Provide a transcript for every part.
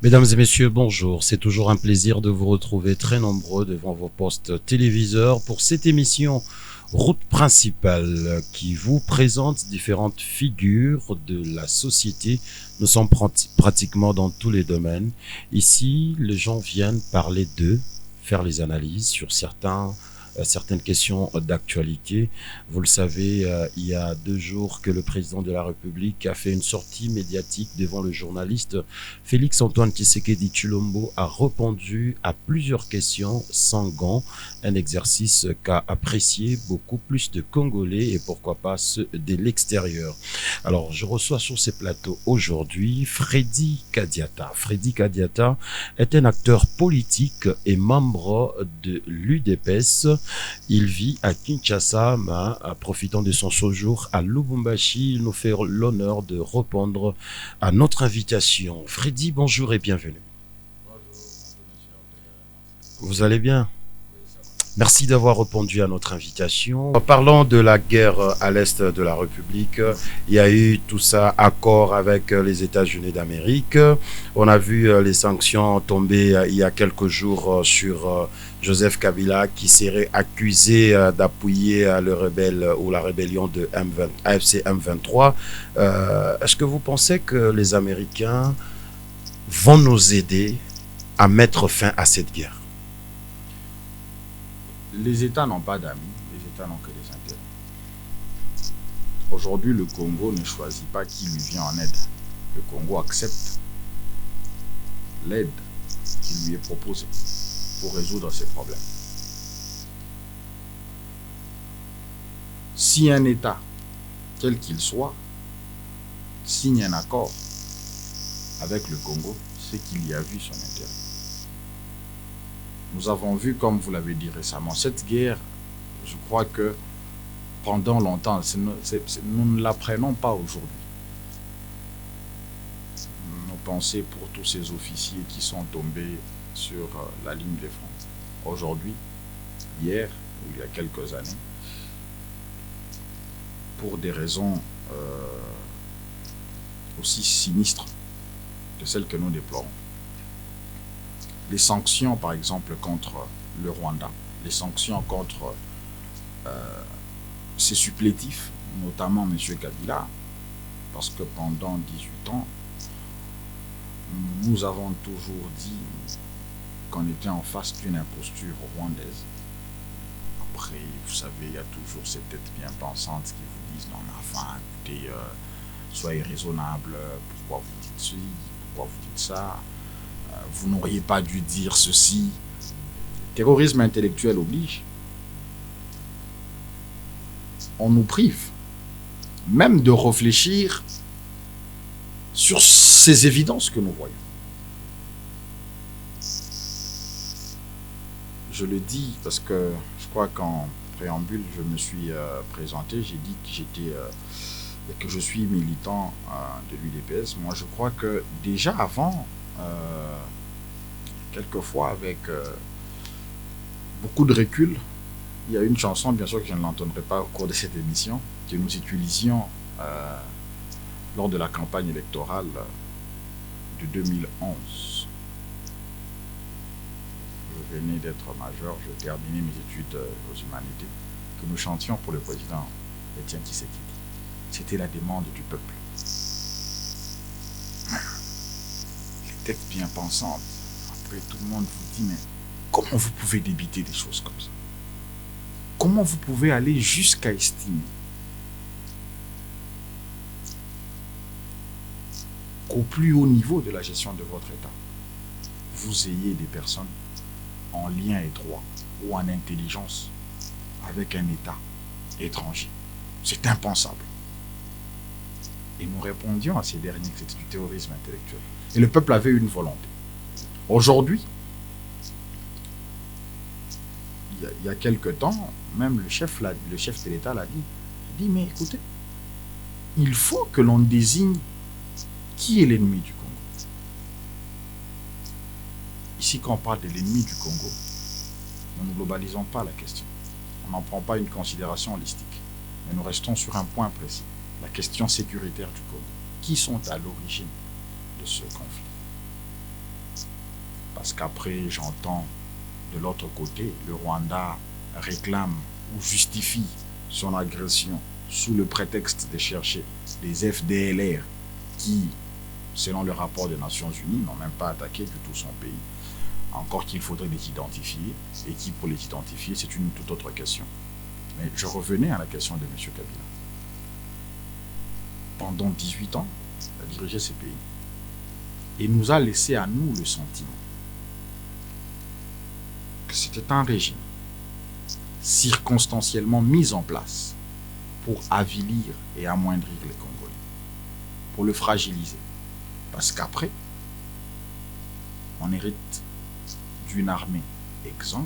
Mesdames et messieurs, bonjour. C'est toujours un plaisir de vous retrouver très nombreux devant vos postes téléviseurs pour cette émission Route principale qui vous présente différentes figures de la société. Nous sommes pratiquement dans tous les domaines. Ici, les gens viennent parler d'eux, faire les analyses sur certaines questions d'actualité. Vous le savez, il y a 2 jours que le président de la République a fait une sortie médiatique devant le journaliste. Félix-Antoine Tshisekedi Tshilombo a répondu à plusieurs questions sans gants, un exercice qu'a apprécié beaucoup plus de Congolais et pourquoi pas ceux de l'extérieur. Alors, je reçois sur ces plateaux aujourd'hui Freddy Kadiata. Freddy Kadiata est un acteur politique et membre de l'UDPS. Il vit à Kinshasa, mais profitant de son séjour à Lubumbashi, il nous fait l'honneur de répondre à notre invitation. Freddy, bonjour et bienvenue. Vous allez bien? Merci d'avoir répondu à notre invitation. Parlons de la guerre à l'est de la République. Il y a eu tout ça, accord avec les États-Unis d'Amérique. On a vu les sanctions tomber il y a quelques jours sur Joseph Kabila qui serait accusé d'appuyer le rebelle ou la rébellion de AFC M23. Est-ce que vous pensez que les Américains vont nous aider à mettre fin à cette guerre? Les États n'ont pas d'amis, les États n'ont que des intérêts. Aujourd'hui, le Congo ne choisit pas qui lui vient en aide. Le Congo accepte l'aide qui lui est proposée pour résoudre ses problèmes. Si un État, quel qu'il soit, signe un accord avec le Congo, c'est qu'il y a vu son intérêt. Nous avons vu, comme vous l'avez dit récemment, cette guerre, je crois que pendant longtemps, nous ne l'apprenons pas aujourd'hui. Nos pensées pour tous ces officiers qui sont tombés sur la ligne de front. Aujourd'hui, hier, ou il y a quelques années, pour des raisons aussi sinistres que celles que nous déplorons. Les sanctions, par exemple, contre le Rwanda, les sanctions contre ses supplétifs, notamment M. Kabila, parce que pendant 18 ans, nous avons toujours dit qu'on était en face d'une imposture rwandaise. Après, vous savez, il y a toujours ces têtes bien pensantes qui vous disent « Non, mais enfin, écoutez, soyez raisonnable, pourquoi vous dites ceci, pourquoi vous dites ça ?» Vous n'auriez pas dû dire ceci. Terrorisme intellectuel oblige. On nous prive même de réfléchir sur ces évidences que nous voyons. Je le dis parce que je crois qu'en préambule, je me suis présenté, j'ai dit que je suis militant de l'UDPS. Moi, je crois que déjà avant, quelquefois avec beaucoup de recul, il y a une chanson, bien sûr que je ne l'entendrai pas au cours de cette émission, que nous utilisions lors de la campagne électorale de 2011. Je venais d'être majeur, je terminais mes études aux humanités, que nous chantions pour le président Étienne Tshisekedi. C'était la demande du peuple. Tête bien pensante. Après, tout le monde vous dit, mais comment vous pouvez débiter des choses comme ça? Comment vous pouvez aller jusqu'à estimer qu'au plus haut niveau de la gestion de votre État, vous ayez des personnes en lien étroit ou en intelligence avec un État étranger? C'est impensable. Et nous répondions à ces derniers que c'était du terrorisme intellectuel. Et le peuple avait une volonté. Aujourd'hui, il y a quelque temps, même le chef de l'État l'a dit. Il dit, mais écoutez, il faut que l'on désigne qui est l'ennemi du Congo. Ici, quand on parle de l'ennemi du Congo, nous ne globalisons pas la question. On n'en prend pas une considération holistique. Mais nous restons sur un point précis. La question sécuritaire du Congo. Qui sont à l'origine de ce conflit? qu'après j'entends de l'autre côté, le Rwanda réclame ou justifie son agression sous le prétexte de chercher des FDLR qui, selon le rapport des Nations Unies, n'ont même pas attaqué du tout son pays. Encore qu'il faudrait les identifier, et qui pour les identifier, c'est une toute autre question. Mais je revenais à la question de M. Kabila. Pendant 18 ans, il a dirigé ces pays et nous a laissé à nous le sentiment que c'était un régime circonstanciellement mis en place pour avilir et amoindrir les Congolais, pour le fragiliser. Parce qu'après, on hérite d'une armée exsangue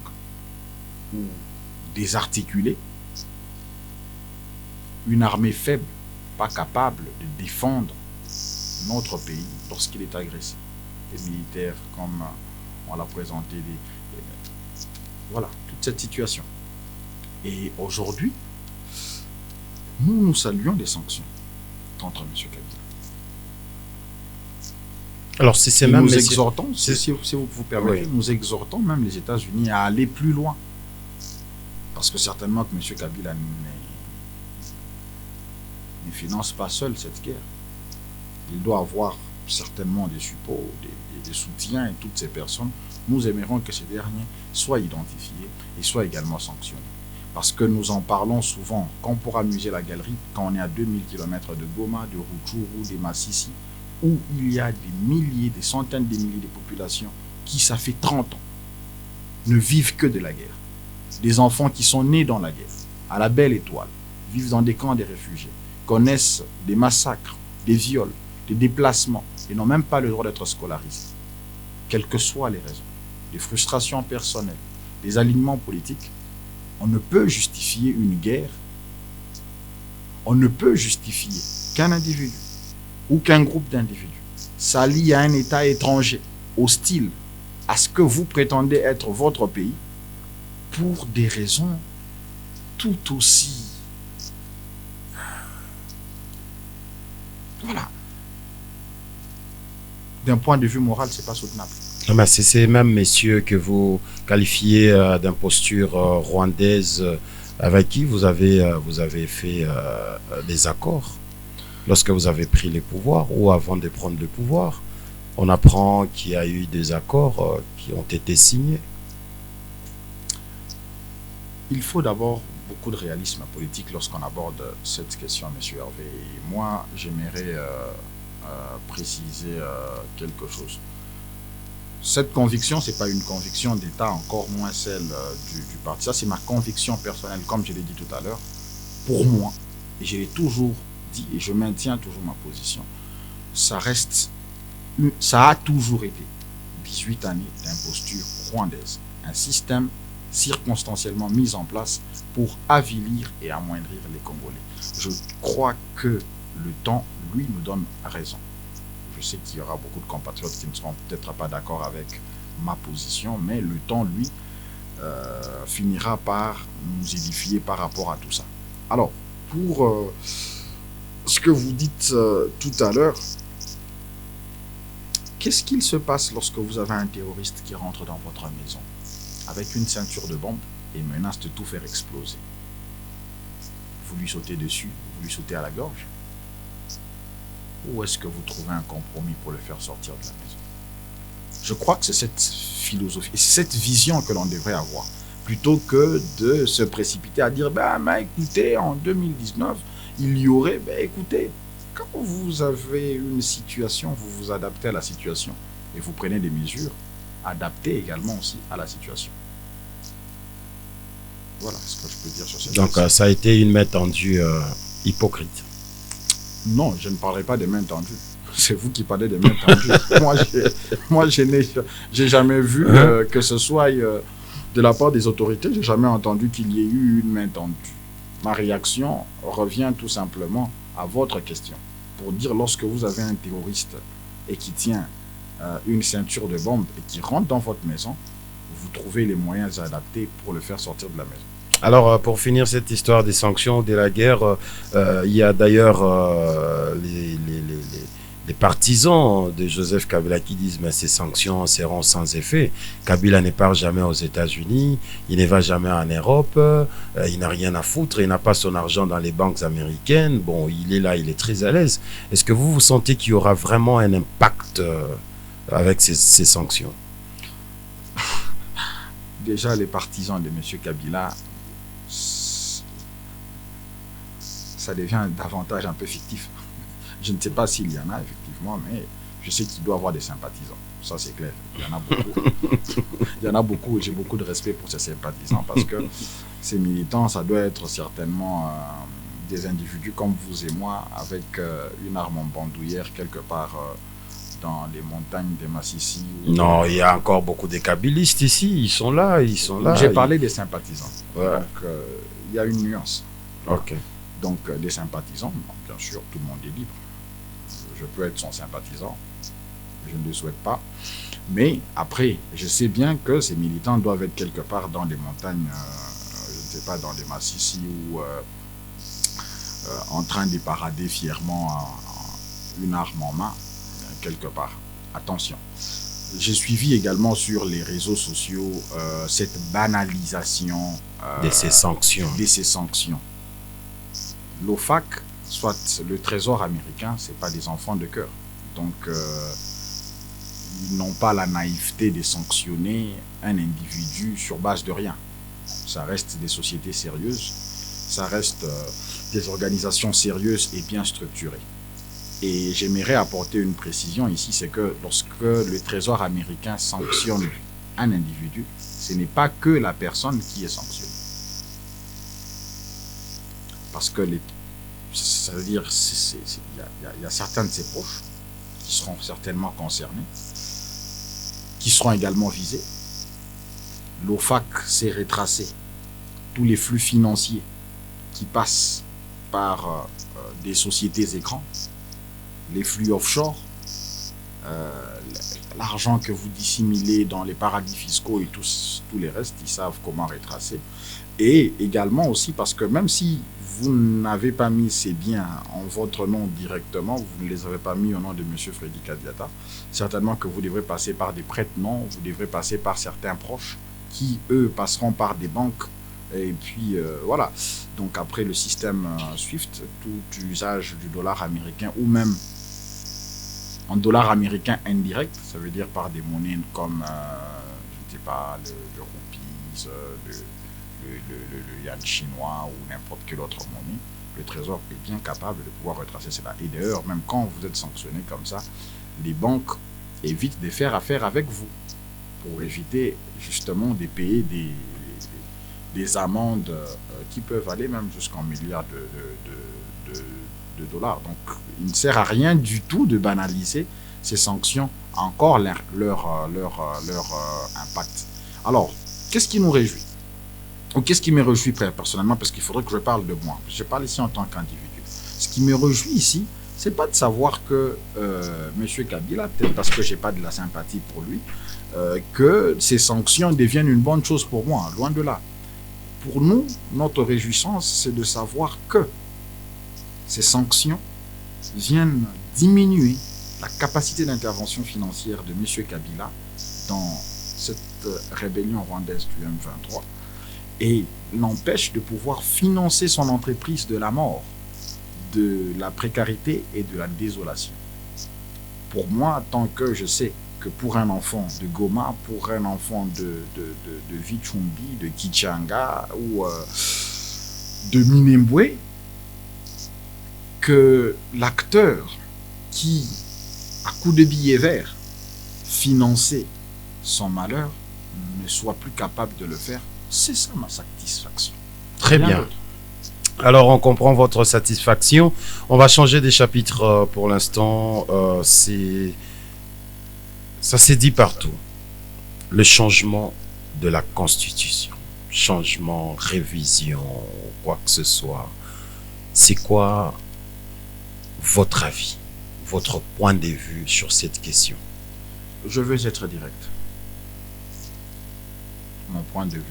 ou désarticulée, une armée faible, pas capable de défendre notre pays lorsqu'il est agressé. Des militaires, comme on l'a présenté, voilà, toute cette situation. Et aujourd'hui, nous saluons les sanctions contre M. Kabila. Alors, si c'est Et même... nous exhortons, si vous permettez, oui, nous exhortons même les États-Unis à aller plus loin. Parce que certainement que M. Kabila ne finance pas seul cette guerre. Il doit avoir certainement des supports, des soutiens, et toutes ces personnes. Nous aimerions que ces derniers soient identifiés et soient également sanctionnés. Parce que nous en parlons souvent, quand pour amuser la galerie, quand on est à 2000 km de Goma, de Rutshuru, de Masisi, où il y a des milliers, des centaines de milliers de populations qui, ça fait 30 ans, ne vivent que de la guerre. Des enfants qui sont nés dans la guerre, à la belle étoile, vivent dans des camps des réfugiés, connaissent des massacres, des viols, des déplacements, et n'ont même pas le droit d'être scolarisés. Quelles que soient les raisons, des frustrations personnelles, des alignements politiques, on ne peut justifier une guerre, on ne peut justifier qu'un individu ou qu'un groupe d'individus s'allie à un État étranger hostile à ce que vous prétendez être votre pays pour des raisons tout aussi... Voilà. D'un point de vue moral, c'est pas soutenable. C'est ces mêmes messieurs que vous qualifiez d'imposture rwandaise avec qui vous avez fait des accords lorsque vous avez pris les pouvoirs ou avant de prendre le pouvoir. On apprend qu'il y a eu des accords qui ont été signés. Il faut d'abord beaucoup de réalisme politique lorsqu'on aborde cette question, M. Hervé. Et moi, j'aimerais préciser quelque chose. Cette conviction, ce n'est pas une conviction d'État, encore moins celle du parti. Ça, c'est ma conviction personnelle, comme je l'ai dit tout à l'heure. Pour moi, et je l'ai toujours dit, et je maintiens toujours ma position, ça a toujours été 18 années d'imposture rwandaise. Un système circonstanciellement mis en place pour avilir et amoindrir les Congolais. Je crois que le temps, lui, nous donne raison. Je sais qu'il y aura beaucoup de compatriotes qui ne seront peut-être pas d'accord avec ma position, mais le temps, lui, finira par nous édifier par rapport à tout ça. Alors, pour ce que vous dites tout à l'heure, qu'est-ce qu'il se passe lorsque vous avez un terroriste qui rentre dans votre maison avec une ceinture de bombe et menace de tout faire exploser? Vous lui sautez dessus, vous lui sautez à la gorge? Ou est-ce que vous trouvez un compromis pour le faire sortir de la maison? Je crois que c'est cette philosophie, et c'est cette vision que l'on devrait avoir, plutôt que de se précipiter à dire, écoutez, en 2019, il y aurait, écoutez, quand vous avez une situation, vous vous adaptez à la situation, et vous prenez des mesures adaptées également aussi à la situation. Voilà ce que je peux dire sur cette Donc, ça a été une main tendue hypocrite. Non, je ne parlerai pas des mains tendues. C'est vous qui parlez des mains tendues. moi, je n'ai jamais vu que ce soit de la part des autorités. Je n'ai jamais entendu qu'il y ait eu une main tendue. Ma réaction revient tout simplement à votre question. Pour dire, lorsque vous avez un terroriste et qui tient une ceinture de bombe et qui rentre dans votre maison, vous trouvez les moyens adaptés pour le faire sortir de la maison. Alors, pour finir cette histoire des sanctions, de la guerre, il y a d'ailleurs les partisans de Joseph Kabila qui disent mais ces sanctions seront sans effet. Kabila ne part jamais aux États-Unis, il ne va jamais en Europe, il n'a rien à foutre, il n'a pas son argent dans les banques américaines. Bon, il est là, il est très à l'aise. Est-ce que vous sentez qu'il y aura vraiment un impact avec ces sanctions? Déjà, les partisans de M. Kabila, ça devient davantage un peu fictif. Je ne sais pas s'il y en a effectivement, mais je sais qu'il doit avoir des sympathisants. Ça, c'est clair. Il y en a beaucoup. Il y en a beaucoup et j'ai beaucoup de respect pour ces sympathisants parce que ces militants, ça doit être certainement des individus comme vous et moi avec une arme en bandoulière quelque part dans les montagnes des Massissi. Non, il y a encore beaucoup de kabylistes ici. Ils sont là, ils sont là. J'ai parlé des sympathisants. Ouais. Donc, il y a une nuance. Ok. Donc, des sympathisants, bien sûr, tout le monde est libre. Je peux être son sympathisant, je ne le souhaite pas. Mais après, je sais bien que ces militants doivent être quelque part dans les montagnes, je ne sais pas, dans les Massissi ou en train de parader fièrement une arme en main, quelque part. Attention. J'ai suivi également sur les réseaux sociaux cette banalisation de ces sanctions. L'OFAC, soit le Trésor américain, ce n'est pas des enfants de cœur. Donc, ils n'ont pas la naïveté de sanctionner un individu sur base de rien. Ça reste des sociétés sérieuses, ça reste des organisations sérieuses et bien structurées. Et j'aimerais apporter une précision ici, c'est que lorsque le Trésor américain sanctionne un individu, ce n'est pas que la personne qui est sanctionnée. Parce que ça veut dire il y a certains de ses proches qui seront certainement concernés, qui seront également visés. L'OFAC s'est retracé tous les flux financiers qui passent par des sociétés écrans, les flux offshore, l'argent que vous dissimulez dans les paradis fiscaux et tous les restes, ils savent comment retracer. Et également aussi parce que même si vous n'avez pas mis ces biens en votre nom directement, vous ne les avez pas mis au nom de M. Freddy Kadiata, certainement que vous devrez passer par des prête-noms, vous devrez passer par certains proches qui, eux, passeront par des banques. Et puis, voilà. Donc, après le système SWIFT, tout usage du dollar américain ou même en dollar américain indirect, ça veut dire par des monnaies comme, je ne sais pas, le roupies, le yuan chinois ou n'importe quelle autre monnaie, le Trésor est bien capable de pouvoir retracer cela. Et d'ailleurs, même quand vous êtes sanctionné comme ça, les banques évitent de faire affaire avec vous pour éviter justement de payer des amendes qui peuvent aller même jusqu'en milliards de dollars. Donc, il ne sert à rien du tout de banaliser ces sanctions, encore leur impact. Alors, qu'est-ce qui nous réjouit? Ou qu'est-ce qui me réjouit personnellement? Parce qu'il faudrait que je parle de moi. Je parle ici en tant qu'individu. Ce qui me réjouit ici, c'est pas de savoir que M. Kabila, peut-être parce que j'ai pas de la sympathie pour lui, que ces sanctions deviennent une bonne chose pour moi, loin de là. Pour nous, notre réjouissance, c'est de savoir que ces sanctions viennent diminuer la capacité d'intervention financière de M. Kabila dans cette rébellion rwandaise du M23 et l'empêche de pouvoir financer son entreprise de la mort, de la précarité et de la désolation. Pour moi, tant que je sais que pour un enfant de Goma, pour un enfant de Vichumbi, de Kichanga ou de Minembwe, que l'acteur qui, à coup de billets verts, finançait son malheur, ne soit plus capable de le faire, c'est ça ma satisfaction. Très bien. Alors, on comprend votre satisfaction. On va changer des chapitres pour l'instant. Ça s'est dit partout. Le changement de la Constitution. Changement, révision, quoi que ce soit. C'est quoi votre avis, votre point de vue sur cette question? Je veux être direct. Mon point de vue,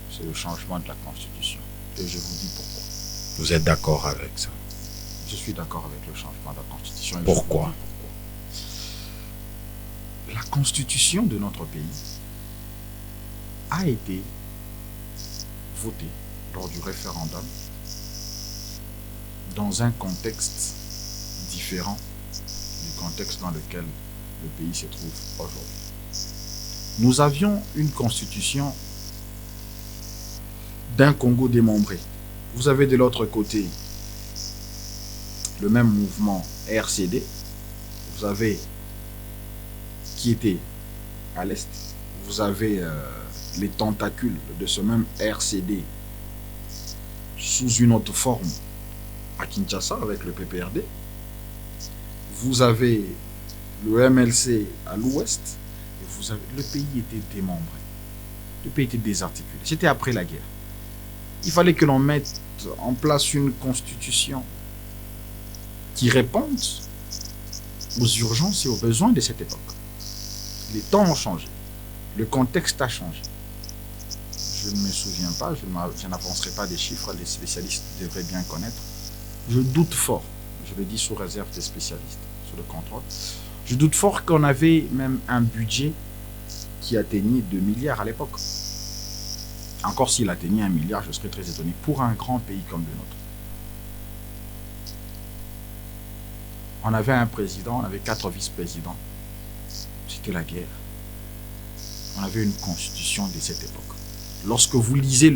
c'est le changement de la Constitution. Et je vous dis pourquoi. Vous êtes d'accord avec ça? Je suis d'accord avec le changement de la Constitution. Pourquoi? La Constitution de notre pays a été votée lors du référendum dans un contexte différent du contexte dans lequel le pays se trouve aujourd'hui. Nous avions une constitution d'un Congo démembré. Vous avez de l'autre côté le même mouvement RCD. Vous avez qui était à l'est. Vous avez les tentacules de ce même RCD sous une autre forme à Kinshasa avec le PPRD. Vous avez le MLC à l'ouest. Et le pays était démembré. Le pays était désarticulé. C'était après la guerre. Il fallait que l'on mette en place une constitution qui réponde aux urgences et aux besoins de cette époque. Les temps ont changé. Le contexte a changé. Je ne me souviens pas, je n'avancerai pas des chiffres, les spécialistes devraient bien connaître. Je doute fort, je le dis sous réserve des spécialistes, sous le contrôle, je doute fort qu'on avait même un budget qui atteignait 2 milliards à l'époque. Encore s'il atteignait 1 milliard, je serais très étonné pour un grand pays comme le nôtre. On avait un président, on avait 4 vice-présidents. C'était la guerre. On avait une constitution de cette époque. Lorsque vous lisez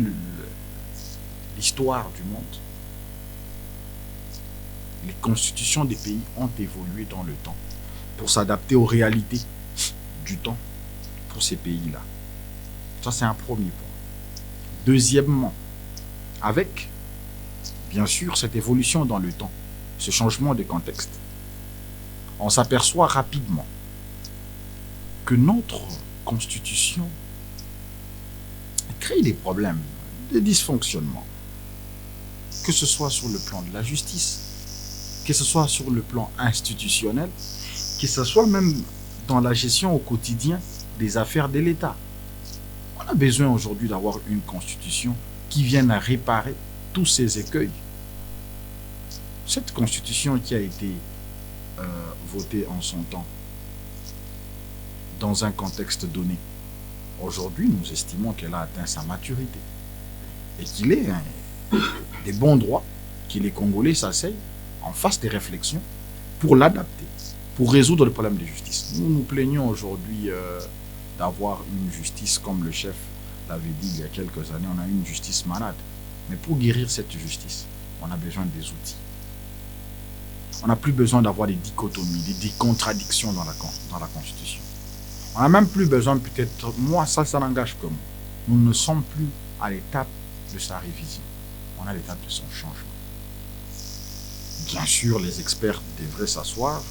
l'histoire du monde, les constitutions des pays ont évolué dans le temps pour s'adapter aux réalités du temps pour ces pays-là. Ça, c'est un premier point. Deuxièmement, avec, bien sûr, cette évolution dans le temps, ce changement de contexte, on s'aperçoit rapidement que notre constitution crée des problèmes, des dysfonctionnements, que ce soit sur le plan de la justice, que ce soit sur le plan institutionnel, que ce soit même dans la gestion au quotidien des affaires de l'État. On a besoin aujourd'hui d'avoir une constitution qui vienne à réparer tous ces écueils. Cette constitution qui a été votée en son temps, dans un contexte donné, aujourd'hui, nous estimons qu'elle a atteint sa maturité et qu'il est des bons droits que les Congolais s'asseyent en face des réflexions pour l'adapter, pour résoudre le problème de justice. Nous nous plaignons aujourd'hui d'avoir une justice comme le chef l'avait dit il y a quelques années, on a une justice malade. Mais pour guérir cette justice, on a besoin des outils. On n'a plus besoin d'avoir des dichotomies, des contradictions dans la Constitution. On n'a même plus besoin, peut-être, moi, ça n'engage que moi. Nous ne sommes plus à l'étape de sa révision. On est à l'étape de son changement. Bien sûr, les experts devraient s'asseoir,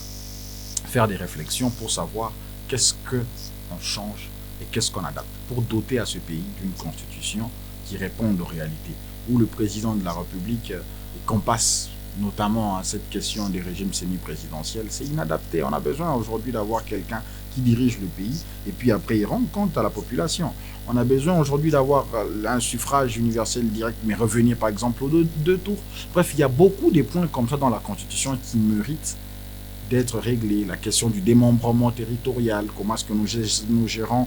faire des réflexions pour savoir qu'est-ce qu'on change et qu'est-ce qu'on adapte pour doter à ce pays d'une constitution qui réponde aux réalités, où le président de la République, qu'on passe notamment à cette question des régimes semi-présidentiels, c'est inadapté. On a besoin aujourd'hui d'avoir quelqu'un qui dirige le pays et puis après il rend compte à la population. On a besoin aujourd'hui d'avoir un suffrage universel direct, mais revenir par exemple aux deux tours. Bref, il y a beaucoup de points comme ça dans la Constitution qui méritent d'être réglés. La question du démembrement territorial, comment est-ce que nous gérons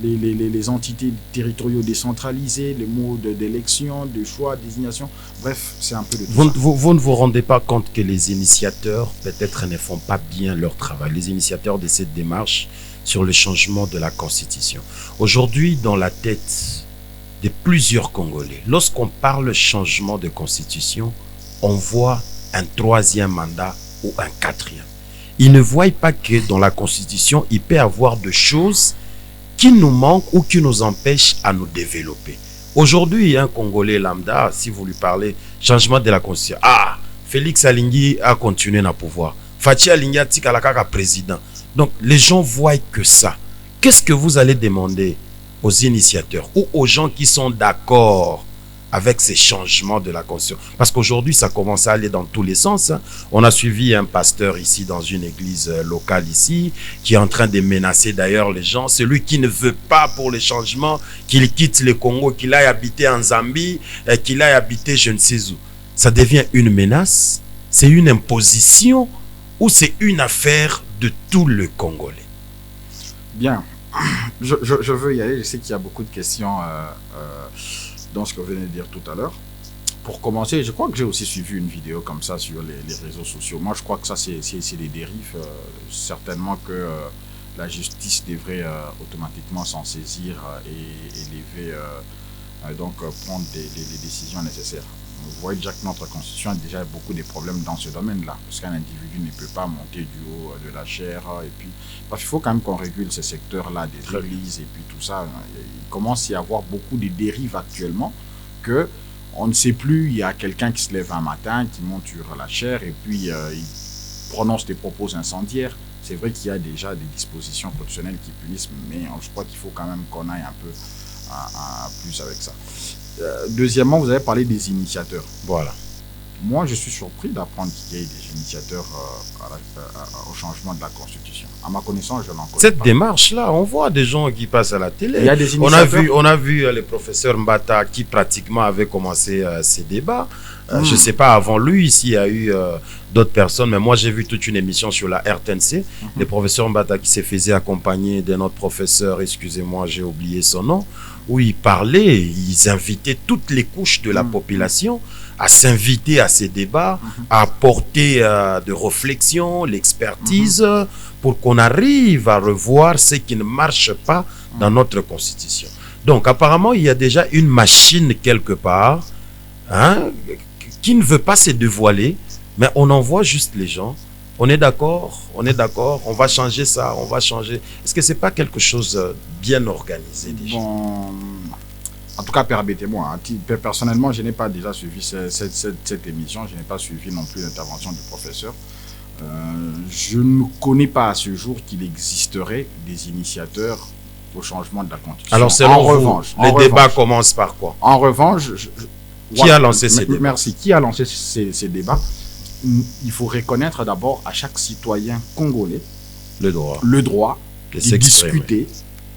les entités territoriaux décentralisées, les modes d'élection, de choix, de désignation. Bref, c'est un peu de tout ça. Vous ne vous rendez pas compte que les initiateurs, peut-être, ne font pas bien leur travail. Les initiateurs de cette démarche sur le changement de la Constitution. Aujourd'hui, dans la tête de plusieurs Congolais, lorsqu'on parle changement de Constitution, on voit un 3e mandat ou un 4e. Ils ne voient pas que dans la Constitution, il peut y avoir des choses qui nous manquent ou qui nous empêchent à nous développer. Aujourd'hui, il y a un Congolais lambda, si vous lui parlez, changement de la Constitution. Ah, Félix Alingui a continué dans le pouvoir. Fachi Alingui a dit président. Donc, les gens voient que ça. Qu'est-ce que vous allez demander aux initiateurs ou aux gens qui sont d'accord avec ces changements de la Constitution? Parce qu'aujourd'hui, ça commence à aller dans tous les sens. On a suivi un pasteur ici dans une église locale ici, qui est en train de menacer d'ailleurs les gens. Celui qui ne veut pas pour les changements, qu'il quitte le Congo, qu'il aille habiter en Zambie, qu'il aille habiter je ne sais où. Ça devient une menace. c'est une imposition ou c'est une affaire de tout le Congolais? Bien, je veux y aller. Je sais qu'il y a beaucoup de questions dans ce que vous venez de dire tout à l'heure. Pour commencer, je crois que j'ai aussi suivi une vidéo comme ça sur les réseaux sociaux. Moi, je crois que ça, c'est des dérives. Certainement que la justice devrait automatiquement s'en saisir et élever, donc prendre les décisions nécessaires. Vous voyez déjà que notre constitution a déjà beaucoup de problèmes dans ce domaine-là, parce qu'un individu ne peut pas monter du haut de la chair. Et puis, il faut quand même qu'on régule ces secteurs-là, des églises et puis tout ça. Il commence à y avoir beaucoup de dérives actuellement que on ne sait plus. Il y a quelqu'un qui se lève un matin, qui monte sur la chair et puis il prononce des propos incendiaires. C'est vrai qu'il y a déjà des dispositions constitutionnelles qui punissent, mais je crois qu'il faut quand même qu'on aille un peu plus avec ça. Deuxièmement, vous avez parlé des initiateurs. Voilà. Moi, je suis surpris d'apprendre qu'il y ait des initiateurs au changement de la Constitution. À ma connaissance, je n'en connais pas. Cette démarche-là, on voit des gens qui passent à la télé. Il y a des initiateurs. On a vu le professeur Mbata qui pratiquement avait commencé ces débats. Je ne sais pas, avant lui, s'il y a eu d'autres personnes, mais moi, j'ai vu toute une émission sur la RTNC. Le professeur Mbata qui s'est fait accompagner de notre professeur, excusez-moi, j'ai oublié son nom, où ils parlaient, ils invitaient toutes les couches de la population à s'inviter à ces débats, à apporter de réflexion, l'expertise, pour qu'on arrive à revoir ce qui ne marche pas dans notre constitution. Donc, apparemment, il y a déjà une machine quelque part, qui ne veut pas se dévoiler, mais on envoie juste les gens. On est d'accord, on va changer ça, on va changer. Est-ce que ce n'est pas quelque chose bien organisé déjà? Bon, en tout cas, permettez-moi. Personnellement, je n'ai pas déjà suivi cette émission, je n'ai pas suivi non plus l'intervention du professeur. Je ne connais pas à ce jour qu'il existerait des initiateurs au changement de la Constitution. Alors, selon vous, les débats commencent par quoi? En revanche, qui a lancé ces débats? Merci. Qui a lancé ces débats? Il faut reconnaître d'abord à chaque citoyen congolais le droit de discuter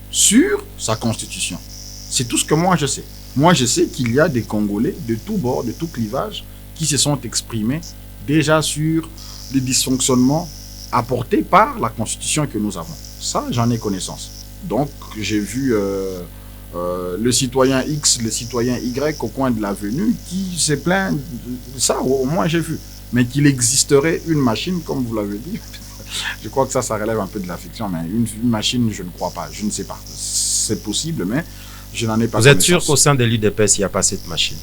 sur sa constitution. C'est tout ce que moi je sais. Moi je sais qu'il y a des Congolais de tous bords, de tout clivage, qui se sont exprimés déjà sur les dysfonctionnements apportés par la constitution que nous avons. Ça, j'en ai connaissance. Donc, j'ai vu le citoyen X, le citoyen Y au coin de l'avenue qui s'est plaint. Ça, au moins, j'ai vu. Mais qu'il existerait une machine, comme vous l'avez dit, je crois que ça relève un peu de la fiction, mais une machine, je ne crois pas. Je ne sais pas. C'est possible, mais je n'en ai pas. Vous êtes sûr qu'au sein de l'UDPS, il n'y a pas cette machine?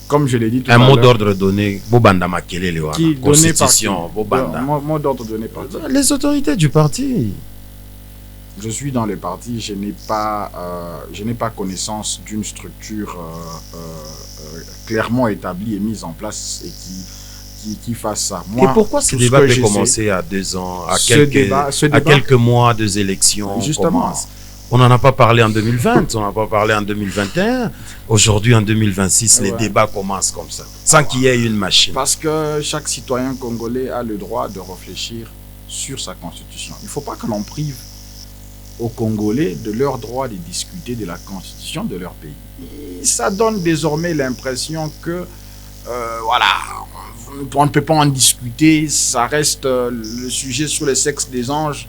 Comme je l'ai dit tout à l'heure. Un mot d'ordre donné, Bobanda Makelele, Constitution, Bobanda. Mot d'ordre donné par qui? Les autorités du parti. Je suis dans le parti, je n'ai pas connaissance d'une structure clairement établie et mise en place et qui fasse ça. Moi, et pourquoi ce débat peut commencer à 2 ans, à quelques mois des élections? Justement. On n'en a pas parlé en 2020, on n'en a pas parlé en 2021. Aujourd'hui, en 2026, les débats commencent comme ça, sans qu'il y ait une machine. Parce que chaque citoyen congolais a le droit de réfléchir sur sa constitution. Il ne faut pas que l'on prive aux Congolais de leur droit de discuter de la constitution de leur pays. Et ça donne désormais l'impression que, on ne peut pas en discuter, ça reste le sujet sur le sexe des anges,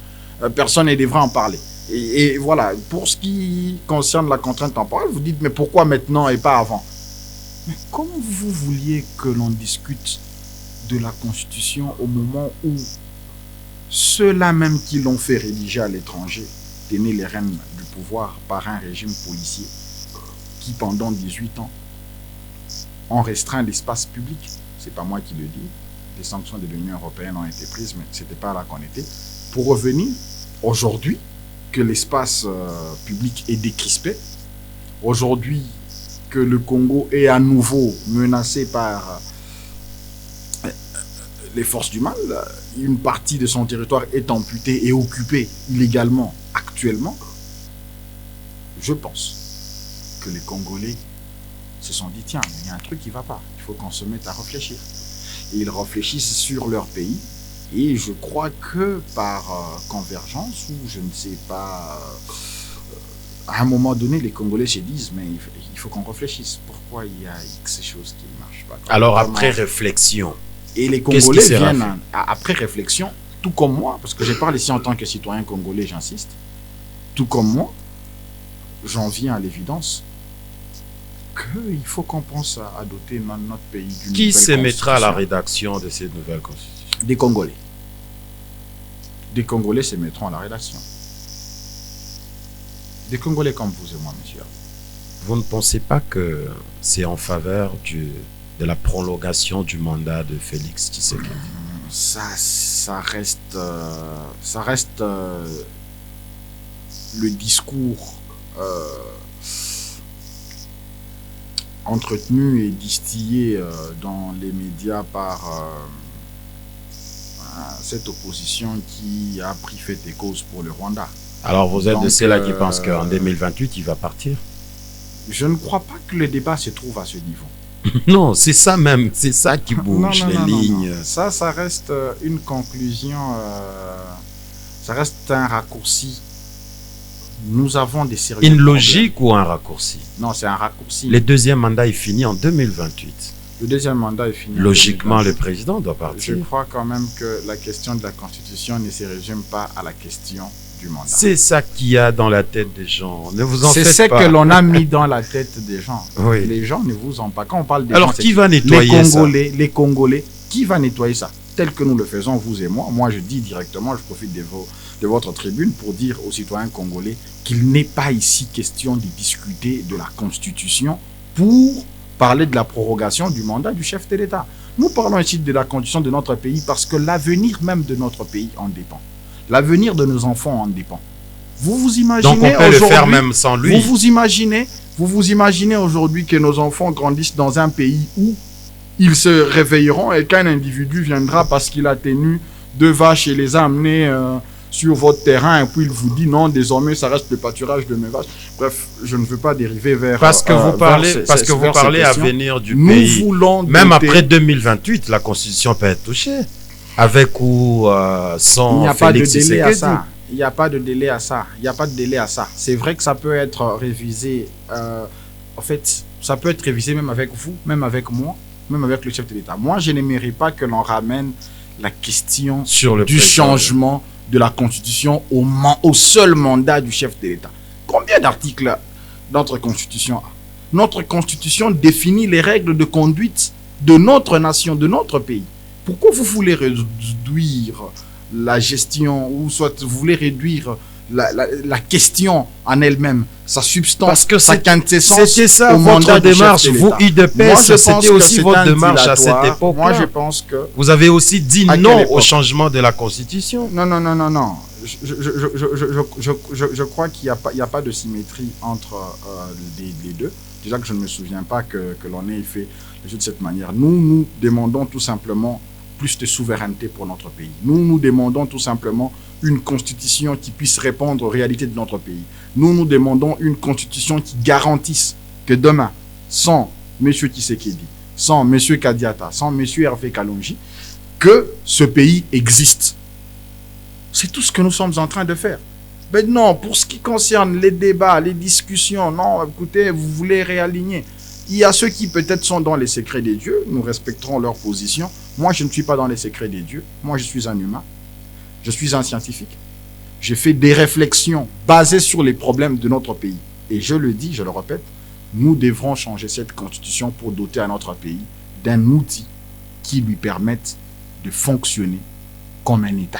personne ne devrait en parler. Et voilà, pour ce qui concerne la contrainte temporelle, vous dites, mais pourquoi maintenant et pas avant? Mais comment vous vouliez que l'on discute de la Constitution au moment où ceux-là même qui l'ont fait rédiger à l'étranger tenaient les rênes du pouvoir par un régime policier qui, pendant 18 ans, ont restreint l'espace public? C'est pas moi qui le dis. Les sanctions de l'Union européenne ont été prises, mais ce n'était pas là qu'on était. Pour revenir, aujourd'hui, que l'espace public est décrispé, aujourd'hui que le Congo est à nouveau menacé par les forces du mal, une partie de son territoire est amputée et occupée illégalement actuellement, je pense que les Congolais se sont dit, tiens, il y a un truc qui ne va pas, il faut qu'on se mette à réfléchir. Et ils réfléchissent sur leur pays. Et je crois que par convergence, ou je ne sais pas, à un moment donné, les Congolais se disent, mais il faut qu'on réfléchisse. Pourquoi il y a X choses qui ne marchent pas? Alors après réflexion, Et les Congolais viennent après réflexion, tout comme moi, parce que je parle ici en tant que citoyen congolais, j'insiste, tout comme moi, j'en viens à l'évidence qu'il faut qu'on pense à doter notre pays d'une nouvelle constitution. Qui se mettra à la rédaction de cette nouvelle constitution? Des Congolais. Des Congolais se mettront à la rédaction. Des Congolais comme vous et moi, monsieur. Vous ne pensez pas que c'est en faveur de la prolongation du mandat de Félix Tshisekedi? Ça reste le discours entretenu et distillé dans les médias par cette opposition qui a pris fait et cause pour le Rwanda. Alors vous êtes de ceux-là qui pensent qu'en 2028, il va partir? Je ne crois pas que le débat se trouve à ce niveau. Non, c'est ça même, c'est ça qui bouge, les lignes. Non. Ça reste une conclusion, ça reste un raccourci. Nous avons des sérieux Une logique ou un raccourci? Non, c'est un raccourci. Le deuxième mandat est fini en 2028. Le deuxième mandat est fini. Logiquement, le président doit partir. Je crois quand même que la question de la Constitution ne se résume pas à la question du mandat. C'est ça qu'il y a dans la tête des gens. Ne vous en faites pas. C'est ce que l'on a mis dans la tête des gens. Oui. Les gens ne vous en pas. Quand on parle des Alors, gens, qui va nettoyer ça? Les Congolais, qui va nettoyer ça? Tel que nous le faisons, vous et moi. Moi, je dis directement, je profite de votre tribune pour dire aux citoyens congolais qu'il n'est pas ici question de discuter de la Constitution pour parler de la prorogation du mandat du chef de l'État. Nous parlons ici de la constitution de notre pays parce que l'avenir même de notre pays en dépend. L'avenir de nos enfants en dépend. Vous vous imaginez donc on peut le faire même sans lui. Vous vous imaginez aujourd'hui que nos enfants grandissent dans un pays où ils se réveilleront et qu'un individu viendra parce qu'il a tenu 2 vaches et les a amenées sur votre terrain et puis il vous dit non, désormais ça reste le pâturage de mes vaches. Bref, je ne veux pas dériver vers parce que vous parlez avenir du pays. Même après 2028, la Constitution peut être touchée. Avec ou sans Félix Tshisekedi. Il n'y a pas de délai à ça. Il n'y a pas de délai à ça. C'est vrai que ça peut être révisé. En fait, ça peut être révisé même avec vous, même avec moi, même avec le chef de l'État. Moi, je n'aimerais pas que l'on ramène la question du changement de la Constitution au seul mandat du chef de l'État. Combien d'articles notre Constitution a? Notre Constitution définit les règles de conduite de notre nation, de notre pays. Pourquoi vous voulez réduire la gestion ou soit vous voulez réduire la question en elle-même, sa substance, parce que sa quintessence? C'était ça votre démarche, vous, IDPS, c'était aussi votre démarche à cette époque. Moi, je pense que... Vous avez aussi dit non au changement de la Constitution. Non. Je crois qu'il n'y a pas de symétrie entre les deux. Déjà que je ne me souviens pas que l'on ait fait les choses de cette manière. Nous demandons tout simplement plus de souveraineté pour notre pays. Nous demandons tout simplement une constitution qui puisse répondre aux réalités de notre pays. Nous demandons une constitution qui garantisse que demain, sans M. Tshisekedi, sans M. Kadiata, sans M. Hervé Kalonji, que ce pays existe. C'est tout ce que nous sommes en train de faire. Mais non, pour ce qui concerne les débats, les discussions, non, écoutez, vous voulez réaligner. Il y a ceux qui peut-être sont dans les secrets des dieux, nous respecterons leur position. Moi, je ne suis pas dans les secrets des dieux. Moi, je suis un humain. Je suis un scientifique. J'ai fait des réflexions basées sur les problèmes de notre pays. Et je le dis, je le répète, nous devrons changer cette constitution pour doter à notre pays d'un outil qui lui permette de fonctionner comme un État.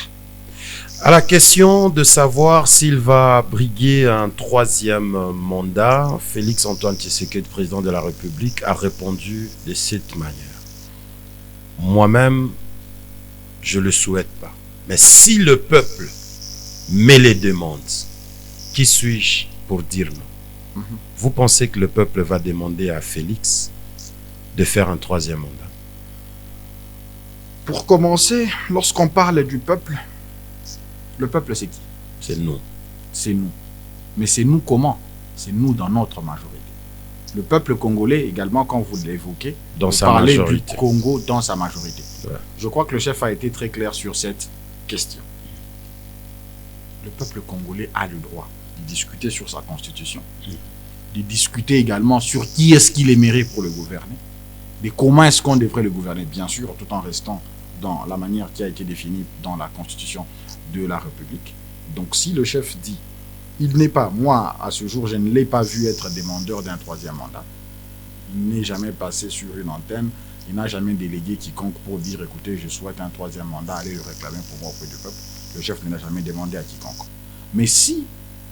À la question de savoir s'il va briguer un 3e mandat, Félix Antoine Tshisekedi, président de la République, a répondu de cette manière. Moi-même, je ne le souhaite pas. Mais si le peuple met les demandes, qui suis-je pour dire non? Vous pensez que le peuple va demander à Félix de faire un 3e mandat? Pour commencer, lorsqu'on parle du peuple, le peuple c'est qui? C'est nous. C'est nous. Mais c'est nous comment? C'est nous dans notre majorité. Le peuple congolais également, quand vous l'évoquez, dans sa majorité. Du Congo dans sa majorité. Ouais. Je crois que le chef a été très clair sur cette question. Le peuple congolais a le droit de discuter sur sa constitution, de discuter également sur qui est-ce qu'il aimerait pour le gouverner, Mais comment est-ce qu'on devrait le gouverner? Bien sûr, tout en restant dans la manière qui a été définie dans la Constitution de la République. Donc si le chef dit, il n'est pas, moi à ce jour, je ne l'ai pas vu être demandeur d'un troisième mandat. Il n'est jamais passé sur une antenne, il n'a jamais délégué quiconque pour dire, écoutez, je souhaite un troisième mandat, allez le réclamer pour moi auprès du peuple. Le chef ne l'a jamais demandé à quiconque. Mais si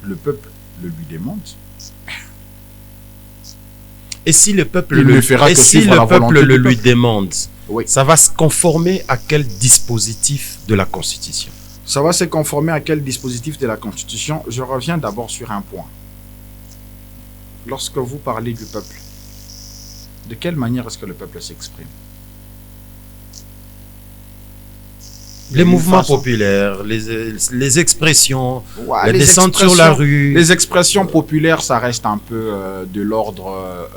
le peuple le lui demande, et si le peuple il ne fera que suivre la volonté du lui peuple. demande, Oui. ça va se conformer à quel dispositif de la Constitution? Ça va se conformer à quel dispositif de la Constitution? Je reviens d'abord sur un point. Lorsque vous parlez du peuple, de quelle manière est-ce que le peuple s'exprime? Les mouvements populaires, les expressions, Ouais, la les descente sur la rue. Les expressions populaires, ça reste un peu de l'ordre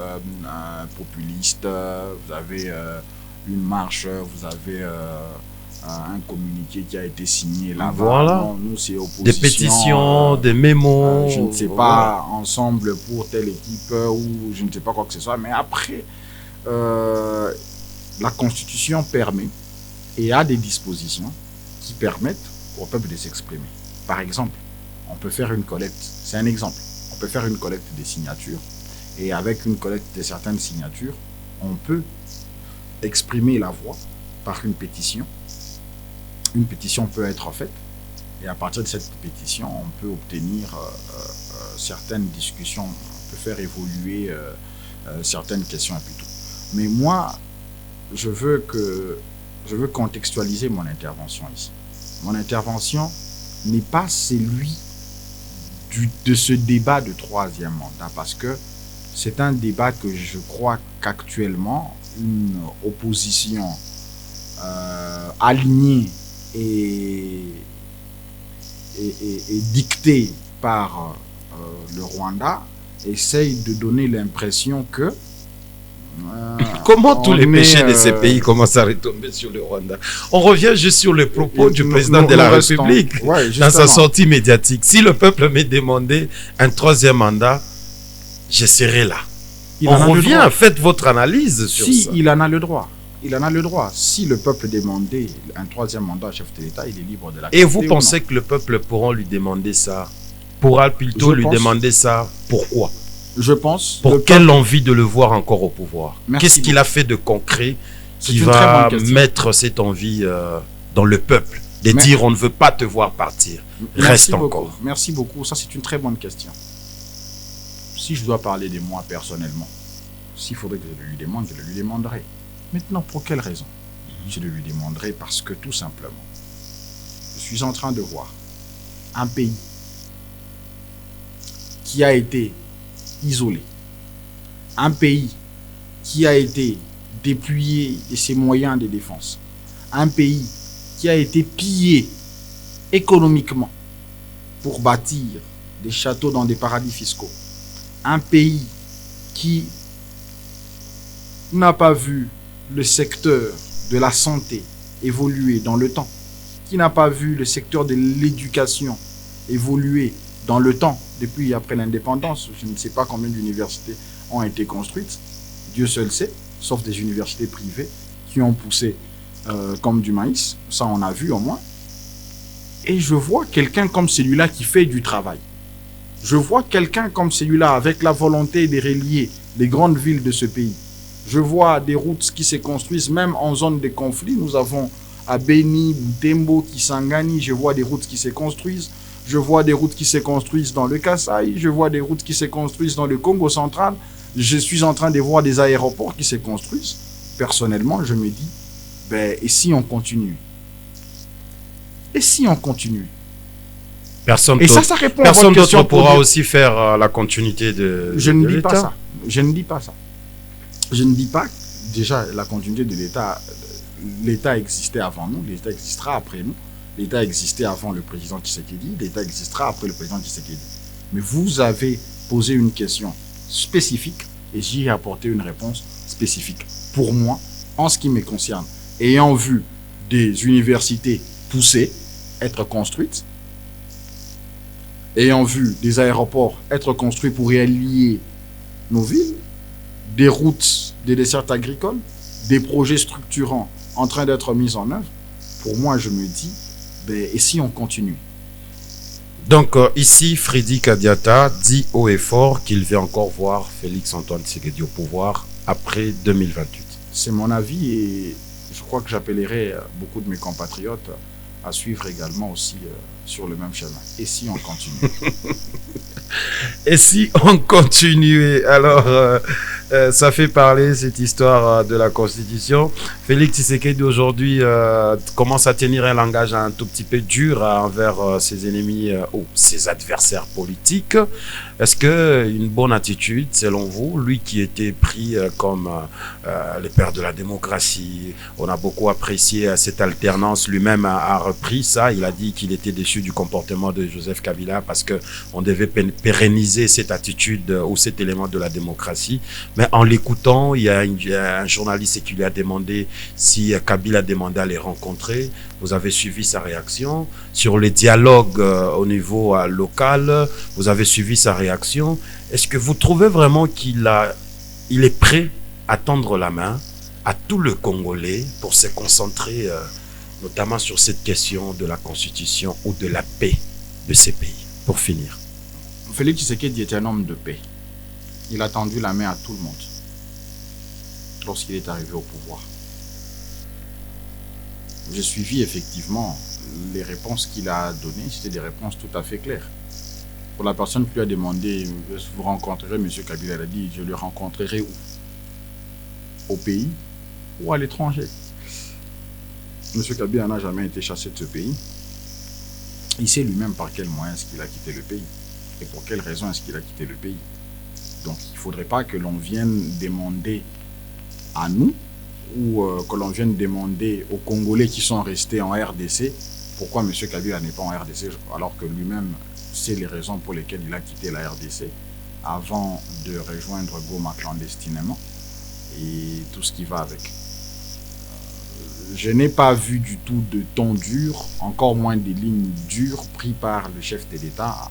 populiste. Vous avez une marche, vous avez un communiqué qui a été signé là-bas. Voilà. Non, nous, c'est opposition. Des pétitions, des mémos. Je ne sais pas, ensemble pour telle équipe ou je ne sais pas quoi que ce soit. Mais après, la Constitution permet et a des dispositions qui permettent au peuple de s'exprimer. Par exemple, on peut faire une collecte, c'est un exemple, on peut faire une collecte des signatures et avec une collecte de certaines signatures, on peut exprimer la voix par une pétition. Une pétition peut être faite et à partir de cette pétition, on peut obtenir certaines discussions, on peut faire évoluer certaines questions et puis tout. Mais moi, je veux contextualiser mon intervention ici. Mon intervention n'est pas celui de ce débat de troisième mandat parce que c'est un débat que je crois qu'actuellement, une opposition alignée et dictée par le Rwanda essaye de donner l'impression que comment tous les péchés de ces pays commencent à retomber sur le Rwanda? On revient juste sur les propos du président de la République dans sa sortie médiatique. Si le peuple m'ait demandé un troisième mandat, je serai là. On revient, faites votre analyse sur ça. Si il en a le droit. Il en a le droit. Si le peuple demandait un troisième mandat au chef de l'État, il est libre de l'accepter. Et vous pensez que le peuple pourra lui demander ça? Pourra plutôt lui demander ça? Pourquoi? Je pense. Pour quelle envie de le voir encore au pouvoir? Qu'est-ce qu'il a fait de concret qui va mettre cette envie dans le peuple? De dire on ne veut pas te voir partir. Reste encore. Merci beaucoup. Ça, c'est une très bonne question. Si je dois parler de moi personnellement, s'il faudrait que je le lui demande, je le lui demanderai. Maintenant, pour quelle raison? Je le lui demanderai parce que tout simplement, je suis en train de voir un pays qui a été isolé, un pays qui a été dépouillé de ses moyens de défense, un pays qui a été pillé économiquement pour bâtir des châteaux dans des paradis fiscaux, un pays qui n'a pas vu le secteur de la santé évoluer dans le temps, qui n'a pas vu le secteur de l'éducation évoluer dans le temps, depuis après l'indépendance. Je ne sais pas combien d'universités ont été construites, Dieu seul sait, sauf des universités privées qui ont poussé comme du maïs, ça on a vu au moins. Et je vois quelqu'un comme celui-là qui fait du travail. Je vois quelqu'un comme celui-là avec la volonté de relier les grandes villes de ce pays. Je vois des routes qui se construisent même en zone de conflit. Nous avons à Beni, Butembo, Kisangani, je vois des routes qui se construisent. Je vois des routes qui se construisent dans le Kasaï. Je vois des routes qui se construisent dans le Congo central. Je suis en train de voir des aéroports qui se construisent. Personnellement, je me dis, et si on continue? Et si on continue? Personne d'autre pourra aussi faire la continuité de Je ne dis pas ça. Je ne dis pas ça. Je ne dis pas, déjà, la continuité de l'État. L'État existait avant nous, l'État existera après nous. L'État existait avant le président Tshisekedi, l'État existera après le président Tshisekedi. Mais vous avez posé une question spécifique et j'y ai apporté une réponse spécifique. Pour moi, en ce qui me concerne, ayant vu des universités poussées, être construites, ayant vu des aéroports être construits pour relier nos villes, des routes, des dessertes agricoles, des projets structurants en train d'être mis en œuvre, pour moi, je me dis, et si on continue? Donc ici, Freddy Kadiata dit haut et fort qu'il veut encore voir Félix-Antoine Tshisekedi au pouvoir après 2028. C'est mon avis et je crois que j'appellerai beaucoup de mes compatriotes à suivre également aussi sur le même chemin. Et si on continue? Et si on continuait? Alors, ça fait parler cette histoire de la Constitution. Félix Tshisekedi aujourd'hui commence à tenir un langage un tout petit peu dur envers ses ennemis ou ses adversaires politiques. Est-ce que une bonne attitude, selon vous, lui qui était pris comme le père de la démocratie, on a beaucoup apprécié cette alternance, lui-même a repris ça. Il a dit qu'il était déçu du comportement de Joseph Kabila parce que on devait pérenniser cette attitude ou cet élément de la démocratie. Mais en l'écoutant, il y a un journaliste qui lui a demandé si Kabila demandait à les rencontrer. Vous avez suivi sa réaction. Sur les dialogues au niveau local, vous avez suivi sa réaction. Est-ce que vous trouvez vraiment qu'il est prêt à tendre la main à tout le Congolais pour se concentrer notamment sur cette question de la Constitution ou de la paix de ces pays? Pour finir. Félix Tshisekedi était un homme de paix. Il a tendu la main à tout le monde lorsqu'il est arrivé au pouvoir. J'ai suivi effectivement les réponses qu'il a données. C'était des réponses tout à fait claires. Pour la personne qui lui a demandé « Vous rencontrerez M. Kabila », il a dit « Je le rencontrerai où? Au pays ou à l'étranger ?» M. Kabila n'a jamais été chassé de ce pays. Il sait lui-même par quel moyen est-ce qu'il a quitté le pays et pour quelle raison est-ce qu'il a quitté le pays. Donc il ne faudrait pas que l'on vienne demander à nous ou que l'on vienne demander aux Congolais qui sont restés en RDC pourquoi M. Kabila n'est pas en RDC alors que lui-même sait les raisons pour lesquelles il a quitté la RDC avant de rejoindre Goma clandestinement et tout ce qui va avec. Je n'ai pas vu du tout de ton dur, encore moins des lignes dures prises par le chef de l'État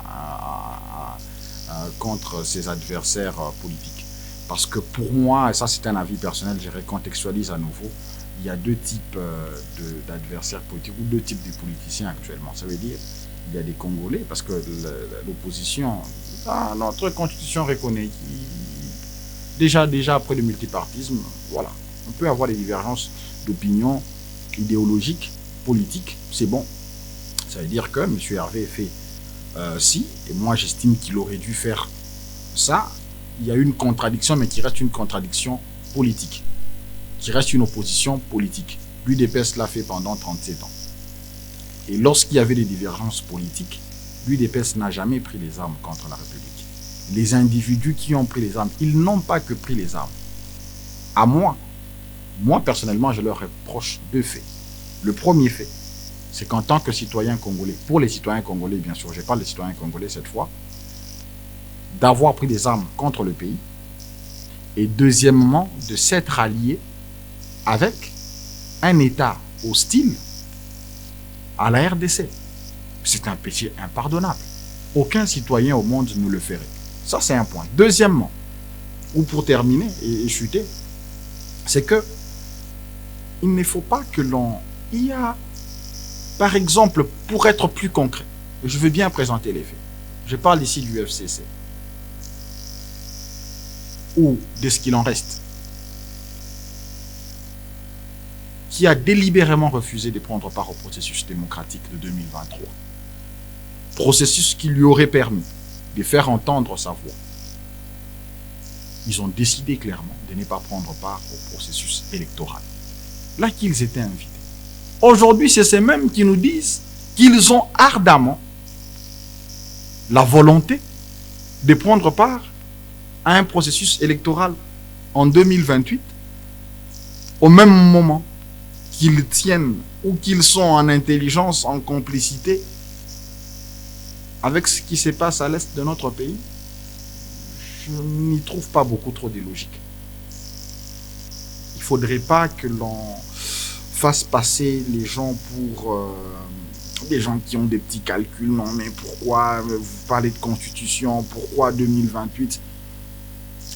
contre ses adversaires politiques. Parce que pour moi, et ça c'est un avis personnel, je recontextualise à nouveau, il y a deux types d'adversaires politiques ou deux types de politiciens actuellement. Ça veut dire il y a des Congolais, parce que l'opposition, notre constitution reconnaît, déjà après le multipartisme, voilà, on peut avoir des divergences d'opinion idéologique, politique, c'est bon. Ça veut dire que M. Hervé fait ci, et moi j'estime qu'il aurait dû faire ça. Il y a une contradiction, mais qui reste une contradiction politique, qui reste une opposition politique. L'UDPS l'a fait pendant 37 ans. Et lorsqu'il y avait des divergences politiques, l'UDPS n'a jamais pris les armes contre la République. Les individus qui ont pris les armes, ils n'ont pas que pris les armes. À moi personnellement, je leur reproche deux faits. Le premier fait, c'est qu'en tant que citoyen congolais, pour les citoyens congolais bien sûr, je parle des citoyens congolais cette fois, d'avoir pris des armes contre le pays, et deuxièmement, de s'être allié avec un État hostile à la RDC. C'est un péché impardonnable. Aucun citoyen au monde ne le ferait. Ça, c'est un point. Deuxièmement, ou pour terminer et chuter, c'est que il ne faut pas que l'on... Il y a, par exemple, pour être plus concret, je veux bien présenter les faits. Je parle ici du FCC. Ou de ce qu'il en reste. Qui a délibérément refusé de prendre part au processus démocratique de 2023. Processus qui lui aurait permis de faire entendre sa voix. Ils ont décidé clairement de ne pas prendre part au processus électoral. Là qu'ils étaient invités. Aujourd'hui, c'est ces mêmes qui nous disent qu'ils ont ardemment la volonté de prendre part à un processus électoral en 2028, au même moment qu'ils tiennent ou qu'ils sont en intelligence, en complicité avec ce qui se passe à l'est de notre pays. Je n'y trouve pas beaucoup trop de logique. Il ne faudrait pas que l'on fasse passer les gens pour des gens qui ont des petits calculs. Non, mais pourquoi vous parlez de constitution? Pourquoi 2028?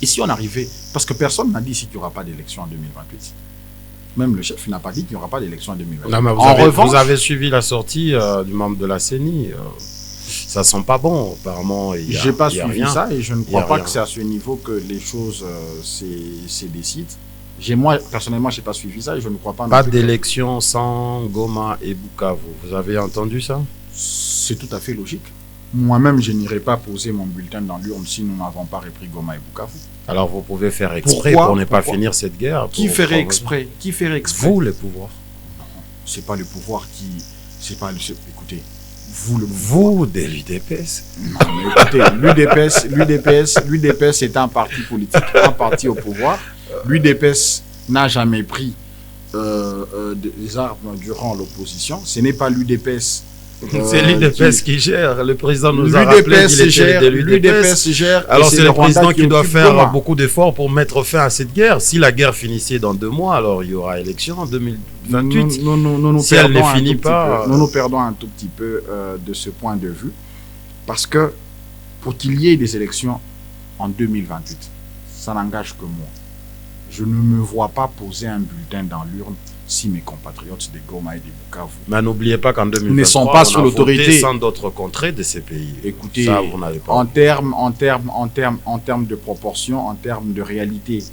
Et si on arrivait, parce que personne n'a dit ici qu'il n'y aura pas d'élection en 2028. Même le chef n'a pas dit qu'il n'y aura pas d'élection en 2020. Non, mais vous avez suivi la sortie du membre de la CENI. Ça sent pas bon, apparemment. Je n'ai pas suivi ça et je ne crois pas que c'est à ce niveau que les choses se décident. Moi, personnellement, je n'ai pas suivi ça et je ne crois pas... Pas d'élection sans Goma et Bukavu. Vous avez entendu ça? C'est tout à fait logique. Moi-même, je n'irai pas poser mon bulletin dans l'urne si nous n'avons pas repris Goma et Bukavu. Alors vous pouvez faire exprès pour ne pas finir cette guerre. Qui ferait exprès? Qui ferait exprès? Vous, le pouvoir. Non, c'est pas le pouvoir qui... C'est pas le... Écoutez, vous de l'UDPS. Non, mais écoutez, l'UDPS est un parti politique, un parti au pouvoir. L'UDPS n'a jamais pris des armes durant l'opposition. Ce n'est pas l'UDPS. C'est l'UDPS qui gère. Le président nous a rappelé qu'il était de l'UDPS. Alors c'est le président qui doit faire beaucoup d'efforts pour mettre fin à cette guerre. Si la guerre finissait dans 2 mois, alors il y aura élection en 2028. Si elle ne finit pas... Nous perdons un tout petit peu de ce point de vue. Parce que pour qu'il y ait des élections en 2028, ça n'engage que moi. Je ne me vois pas poser un bulletin dans l'urne si mes compatriotes de Goma et de Bukavu... Mais n'oubliez pas qu'en 2023, ne sont pas sous l'autorité sans d'autres contrées de ces pays. Écoutez, ça, vous n'avez pas en termes de proportion, en termes de réalité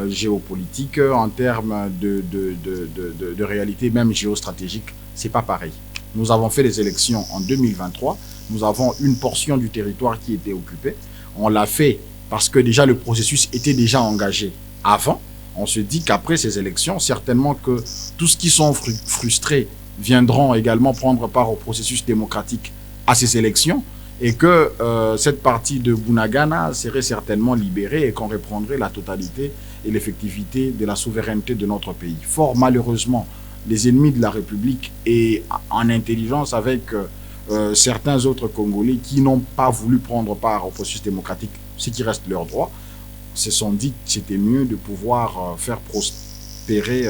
géopolitique, en termes de réalité même géostratégique, c'est pas pareil. Nous avons fait les élections en 2023. Nous avons une portion du territoire qui était occupée. On l'a fait parce que déjà le processus était déjà engagé avant. On se dit qu'après ces élections, certainement que tous ceux qui sont frustrés viendront également prendre part au processus démocratique à ces élections et que cette partie de Bunagana serait certainement libérée et qu'on reprendrait la totalité et l'effectivité de la souveraineté de notre pays. Fort malheureusement, les ennemis de la République et en intelligence avec certains autres Congolais qui n'ont pas voulu prendre part au processus démocratique, ce qui reste leur droit, se sont dit que c'était mieux de pouvoir faire prospérer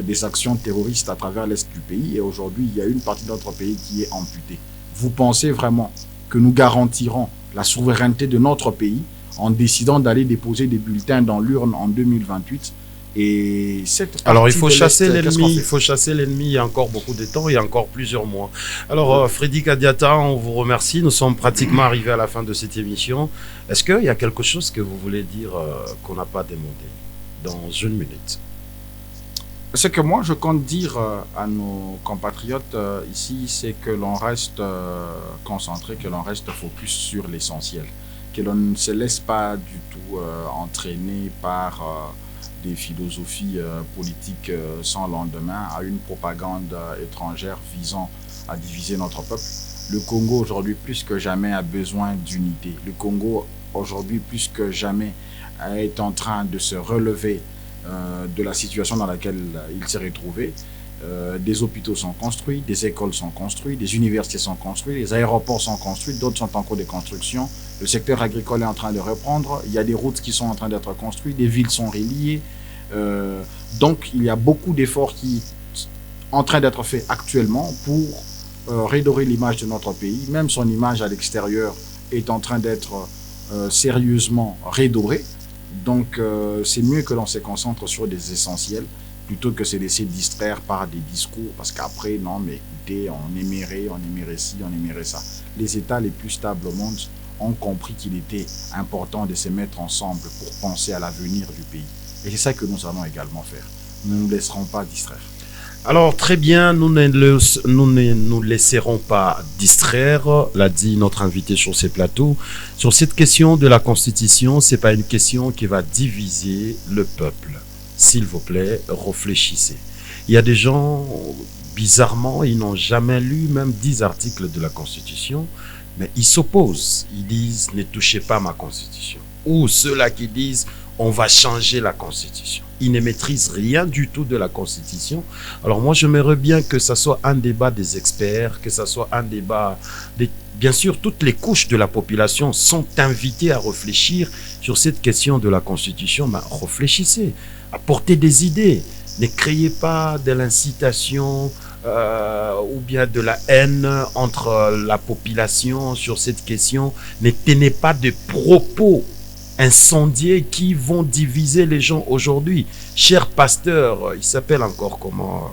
des actions terroristes à travers l'Est du pays. Et aujourd'hui, il y a une partie de notre pays qui est amputée. Vous pensez vraiment que nous garantirons la souveraineté de notre pays en décidant d'aller déposer des bulletins dans l'urne en 2028? Et alors, il faut chasser l'ennemi. Il faut chasser l'ennemi. Il y a encore beaucoup de temps. Il y a encore plusieurs mois. Alors, Freddy Kadiata, on vous remercie. Nous sommes pratiquement arrivés à la fin de cette émission. Est-ce qu'il y a quelque chose que vous voulez dire qu'on n'a pas demandé dans 1 minute? Ce que moi, je compte dire à nos compatriotes ici, c'est que l'on reste concentré, que l'on reste focus sur l'essentiel. Que l'on ne se laisse pas du tout entraîner par... des philosophies politiques sans lendemain, à une propagande étrangère visant à diviser notre peuple. Le Congo aujourd'hui plus que jamais a besoin d'unité. Le Congo aujourd'hui plus que jamais est en train de se relever de la situation dans laquelle il s'est retrouvé. Des hôpitaux sont construits, des écoles sont construites, des universités sont construites, les aéroports sont construits, d'autres sont en cours de construction. Le secteur agricole est en train de reprendre, il y a des routes qui sont en train d'être construites, des villes sont reliées. Donc, il y a beaucoup d'efforts qui sont en train d'être faits actuellement pour redorer l'image de notre pays. Même son image à l'extérieur est en train d'être sérieusement redorée. Donc, c'est mieux que l'on se concentre sur des essentiels plutôt que se laisser distraire par des discours, parce qu'après, non, mais écoutez, on aimerait ci, on aimerait ça. Les États les plus stables au monde ont compris qu'il était important de se mettre ensemble pour penser à l'avenir du pays. Et c'est ça que nous allons également faire. Nous ne nous laisserons pas distraire. Alors, très bien, nous ne nous laisserons pas distraire, l'a dit notre invité sur ces plateaux. Sur cette question de la Constitution, ce n'est pas une question qui va diviser le peuple. S'il vous plaît, réfléchissez. Il y a des gens, bizarrement, ils n'ont jamais lu même 10 articles de la Constitution, mais ils s'opposent. Ils disent, ne touchez pas ma Constitution. Ou ceux-là qui disent, on va changer la Constitution. Ils ne maîtrisent rien du tout de la Constitution. Alors moi, j'aimerais bien que ça soit un débat des experts, que ça soit un débat... Bien sûr, toutes les couches de la population sont invitées à réfléchir sur cette question de la Constitution. Mais réfléchissez, apportez des idées. Ne créez pas de l'incitation ou bien de la haine entre la population sur cette question. Ne tenez pas de propos incendiés qui vont diviser les gens aujourd'hui. Cher pasteur, il s'appelle encore comment?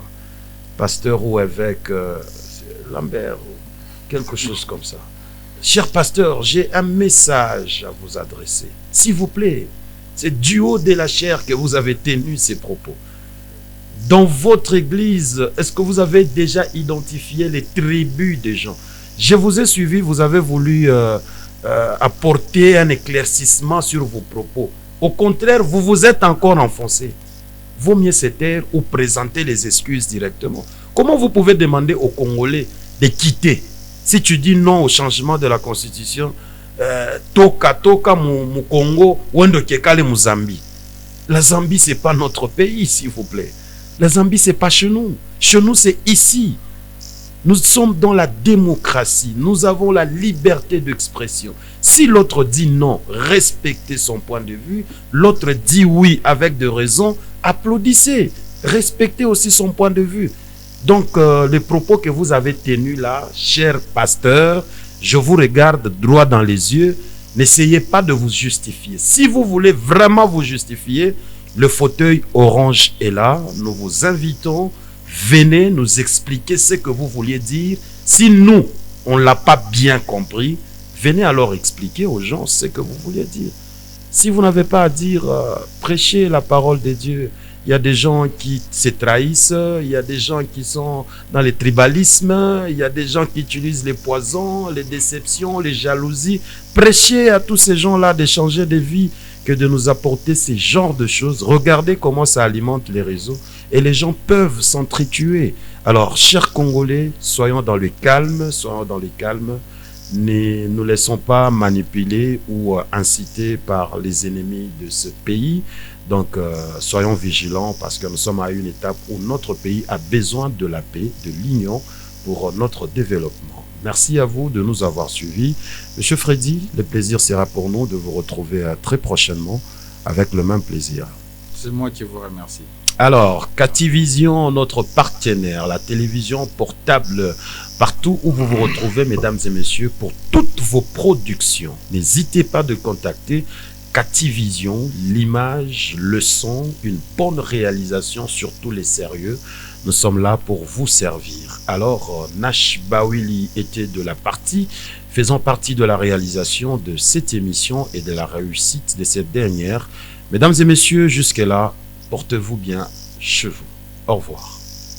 Pasteur ou évêque Lambert, quelque chose comme ça. Cher pasteur, j'ai un message à vous adresser. S'il vous plaît, c'est du haut de la chair que vous avez tenu ces propos. Dans votre église, est-ce que vous avez déjà identifié les tribus des gens? Je vous ai suivi, vous avez voulu apporter un éclaircissement sur vos propos. Au contraire, vous vous êtes encore enfoncé. Vaut mieux se taire ou présenter les excuses directement. Comment vous pouvez demander aux Congolais de quitter? Si tu dis non au changement de la constitution, toka mu Congo, wendo kekale mu Zambie. La Zambie, c'est pas notre pays, s'il vous plaît. La Zambie, c'est pas chez nous. Chez nous, c'est ici. Nous sommes dans la démocratie. Nous avons la liberté d'expression. Si l'autre dit non, respectez son point de vue. L'autre dit oui avec des raisons, applaudissez. Respectez aussi son point de vue. Donc, les propos que vous avez tenus là, cher pasteur, je vous regarde droit dans les yeux. N'essayez pas de vous justifier. Si vous voulez vraiment vous justifier, le fauteuil orange est là. Nous vous invitons. Venez nous expliquer ce que vous vouliez dire. Si nous, on ne l'a pas bien compris, venez alors expliquer aux gens ce que vous vouliez dire. Si vous n'avez pas à dire, prêchez la parole de Dieu. Il y a des gens qui se trahissent, il y a des gens qui sont dans le tribalisme, il y a des gens qui utilisent les poisons, les déceptions, les jalousies. Prêchez à tous ces gens-là de changer de vie que de nous apporter ces genres de choses. Regardez comment ça alimente les réseaux et les gens peuvent s'entretuer. Alors, chers Congolais, soyons dans le calme, soyons dans le calme. Ne nous laissons pas manipuler ou inciter par les ennemis de ce pays. Donc, soyons vigilants parce que nous sommes à une étape où notre pays a besoin de la paix, de l'union pour notre développement. Merci à vous de nous avoir suivis. Monsieur Freddy, le plaisir sera pour nous de vous retrouver très prochainement avec le même plaisir. C'est moi qui vous remercie. Alors, Cativision, notre partenaire, la télévision portable partout où vous vous retrouvez, mesdames et messieurs, pour toutes vos productions. N'hésitez pas de contacter Cativision, l'image, le son, une bonne réalisation, surtout les sérieux. Nous sommes là pour vous servir. Alors, Nash Bawili était de la partie, faisant partie de la réalisation de cette émission et de la réussite de cette dernière. Mesdames et messieurs, jusque-là, portez-vous bien chez vous. Au revoir.